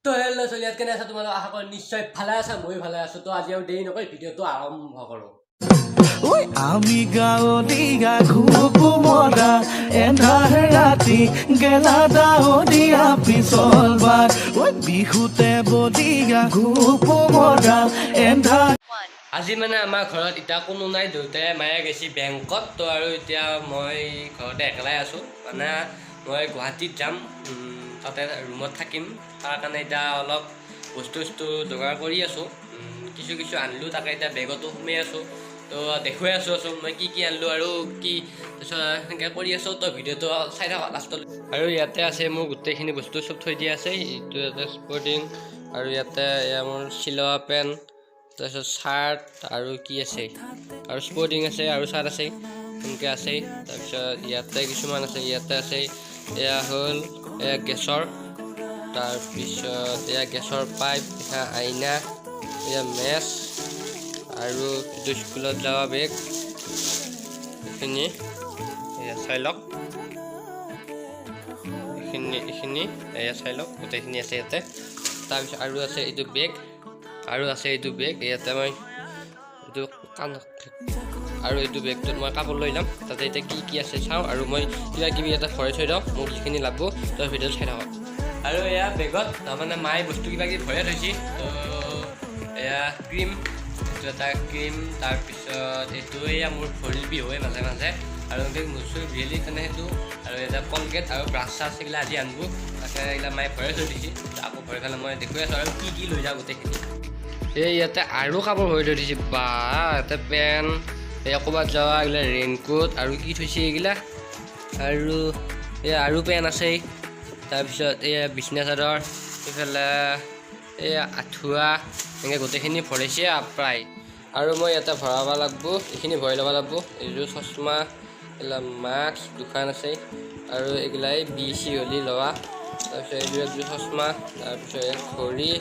তো হেল্ল' চলিয়াত কেনে আছা তোমালোক আশা কৰোঁ নিশ্চয় ভালে আছা মই ভালে আছোঁ তো আজি আৰু দেৰি নকৰি ভিডিঅ'টো আৰম্ভ কৰোঁ আমি গাঁৱলীয়া ঘূপ মৰা এন্ধাৰ ৰাতি গেলা দাৱদীয়া পিছল বাট বিহুতে বলীয়া ঘূপ মৰা এন্ধাৰ আজি মানে আমাৰ ঘৰত এতিয়া কোনো নাই দেউতাই মায়ে গৈছে বেংকত তো আৰু এতিয়া মই ঘৰতে একেলাই আছোঁ মানে মই গুৱাহাটীত যাম তাতে ৰুমত থাকিম তাৰ কাৰণে এতিয়া অলপ বস্তু যোগাৰ কৰি আছোঁ কিছু আনিলোঁ তাকে এতিয়া বেগতো সোমাই আছোঁ তো দেখুৱাই আছোঁ মই কি আনিলোঁ আৰু কি তাৰপিছত সেনেকৈ কৰি আছোঁ তো ভিডিঅ'টো চাই থাকক লাষ্টত আৰু ইয়াতে আছে মোৰ গোটেইখিনি বস্তু চব থৈ দিয়া আছে এইটো ইয়াতে স্পৰ্টিং আৰু ইয়াতে মোৰ চিলোৱা পেণ্ট তাৰপিছত চাৰ্ট আৰু কি আছে আৰু স্পৰ্টিং আছে আৰু চাৰ্ট আছে সেনেকৈ আছে তাৰপিছত ইয়াতে কিছুমান আছে ইয়াতে আছে এয়া হ'ল এয়া গেছৰ তাৰপিছত এয়া গেছৰ পাইপ এয়া আইনা এয়া মেচ আৰু এইটো স্কুলত যোৱা বেগ এইখিনি এয়া চাই লওক এইখিনি এয়া চাই লওক গোটেইখিনি আছে ইয়াতে তাৰপিছত আৰু আছে এইটো বেগ ইয়াতে মই এইটো কাণ আৰু এইটো বেগটোত মই কাপোৰ লৈ ল'ম তাতে এতিয়া কি আছে চাওঁ আৰু মই কিবা কিবি এটা ভৰাই থৈ দিওঁ মোক যিখিনি লাগব তই ভিডিঅ'ত চাই থাকক আৰু এয়া বেগত তাৰমানে মায়ে বস্তু কিবা কিবি ভৰাই থৈছে তো এয়া ক্ৰীম এইটো এটা ক্ৰীম তাৰপিছত এইটো এয়া মোৰ ভৰিৰ বিষ হয় মাজে মাজে আৰু মোৰ চুৰ বিহেলি কাৰণে সেইটো আৰু এটা কলগেট আৰু ব্ৰাছ চাছ এইগিলা আজি আনিব তাকে এইগিলা মায়ে ভৰাই থৈ দিছে আকৌ ভৰাই পেলাই মই দেখুৱাই আছোঁ আৰু কি লৈ যাওঁ গোটেইখিনি এই ইয়াতে আৰু কাপোৰ ভৰাই থৈ দিছে বা ইয়াতে পেণ্ট এয়া ক'ৰবাত যোৱা এইগিলা ৰেইনকোট আৰু কি থৈছে এইগিলা আৰু এয়া আৰু পেণ্ট আছে তাৰপিছত এয়া বিচনা চাদৰ এইফালে এয়া আঁঠুৱা এনেকৈ গোটেইখিনি ভৰাইছে প্ৰায় আৰু মই ইয়াতে ভৰাব লাগিব এইখিনি ভৰাই ল'ব লাগিব এইযোৰ চশমা এইগিলা মাস্ক দুখন আছে আৰু এইগিলাই বিচি হ'লি লোৱা তাৰপিছত এইযোৰ একযোৰ চশমা তাৰপিছত এই ঘড়ী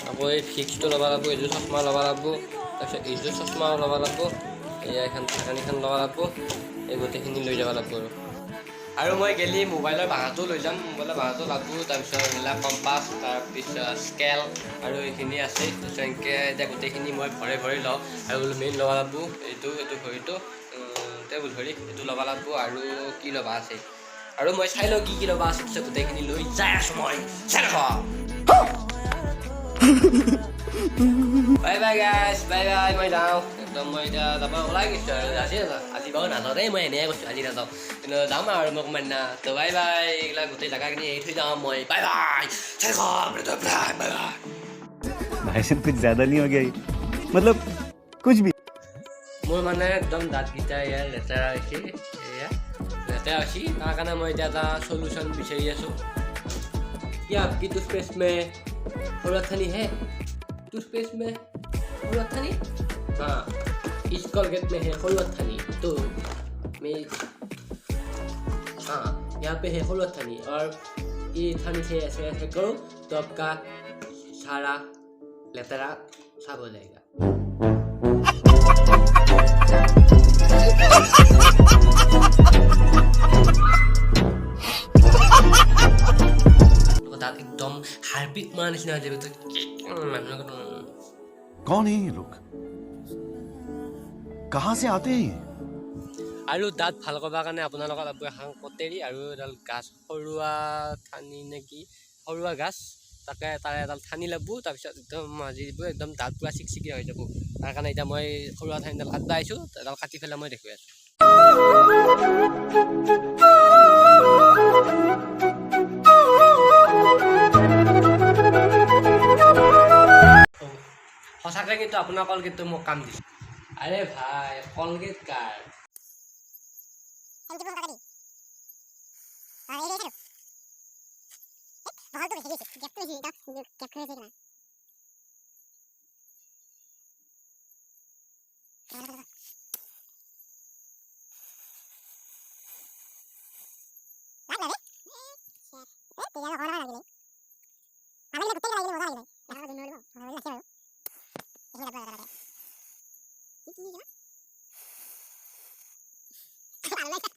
আকৌ এই ফিক্সটো ল'ব লাগিব এইযোৰ চশমা ল'ব লাগিব তাৰপিছত এইযোৰ চশমাও ল'ব লাগিব এয়া এখন ঢাকনিখন ল'ব লাগিব এই গোটেইখিনি লৈ যাব লাগিব আৰু মই গেলি মোবাইলৰ বাঁহটো লৈ যাম মোবাইলৰ বাঁহটো লাগব তাৰপিছত এইবিলাক কম্পাছ তাৰপিছত স্কেল আৰু এইখিনি আছে তাৰপিছত এনেকৈ এতিয়া গোটেইখিনি মই ভৰাই লওঁ আৰু মেইন ল'ব লাগিব এইটো ঘড়ীটো টেবুল ঘড়ী এইটো ল'ব লাগিব আৰু কি ল'বা আছে আৰু মই চাই লওঁ কি ল'বা আছে পিছত গোটেইখিনি লৈ যাই আছোঁ মই চাই থাকক bye bye guys bye bye মই যাওঁ একদম মই এতিয়া যাব ওলাই গৈছোঁ আৰু আজি বাৰু নাযাওঁ দেই মই এনেই কৈছোঁ আজি নাযাওঁ কিন্তু যাম আৰু মই অকণমান দিনা তো বাই বাই এইগিলা গোটেই জেগাখিনি এৰি থৈ যাওঁ মই বাই বাই চাই বাই বাই भाई साहब कुछ ज्यादा नहीं हो गया ये मतलब कुछ भी মোৰ মানে একদম দাঁতকেইটা ইয়াৰ লেতেৰা হৈছে তাৰ কাৰণে মই এতিয়া এটা চলিউশ্যন বিচাৰি আছোঁ কি आपकी टूथपेस्ट में फ़ुरथनी है टूथपेस्ट में फ़ुरथनी हाँ इस कोलगेट में है फ़ुरथनी तो मैं हाँ यहाँ पे है फ़ुरथनी और ये थनी से ऐसे करो तो आपका सारा लेतरा साफ हो जाएगा एकदम हार्पिक मार निचिना हो जाबे कौन है ये लोग कहाँ से आते हैं আৰু দাঁত ভাল কৰাৰ কাৰণে আপোনালোকৰ লাগিব এখন কটেৰী আৰু এডাল গাছ সৰুৱা ঠানি নেকি সৰুৱা গাছ তাকে তাৰে এডাল ঠানি লাগব তাৰপিছত একদম মাজি দিব একদম দাঁত পুৰা চিকচিকীয়া হৈ যাব তাৰ কাৰণে এতিয়া মই সৰুৱা ঠানিডাল কাটবা আহিছোঁ এডাল কাটি পেলাই মই দেখুৱাই আছোঁ সঁচাকৈ কিন্তু আপোনাৰ কলগেটটো মোক কাম দিছে আৰে ভাই কলগেট কাৰ